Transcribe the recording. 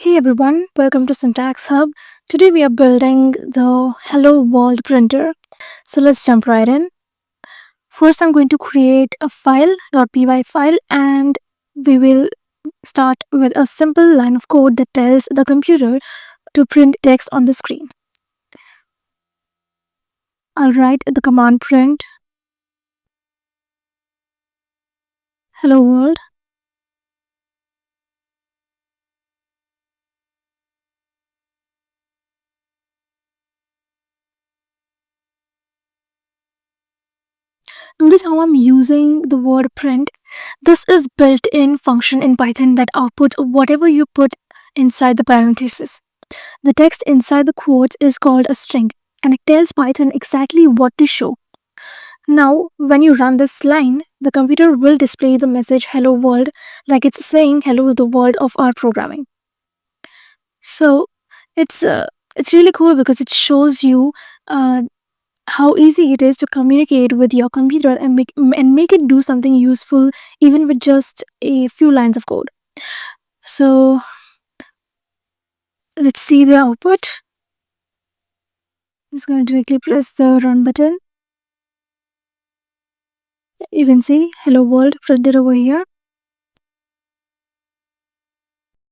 Hey everyone, welcome to Syntax Hub. Today we are building the Hello World printer. So let's jump right in. First, I'm going to create a file.py file and we will start with a simple line of code that tells the computer to print text on the screen. I'll write the command print hello world. Notice how I'm using the word print. This is built-in function in Python that outputs whatever you put inside the parenthesis. The text inside the quotes is called a string and it tells Python exactly what to show. Now, when you run this line, the computer will display the message hello world like it's saying hello to the world of our programming. So, it's uh, it's really cool because it shows you uh, how easy it is to communicate with your computer and make it do something useful even with just a few lines of code. So, let's see the output. I'm just going to directly press the run button. You can see hello world printed over here.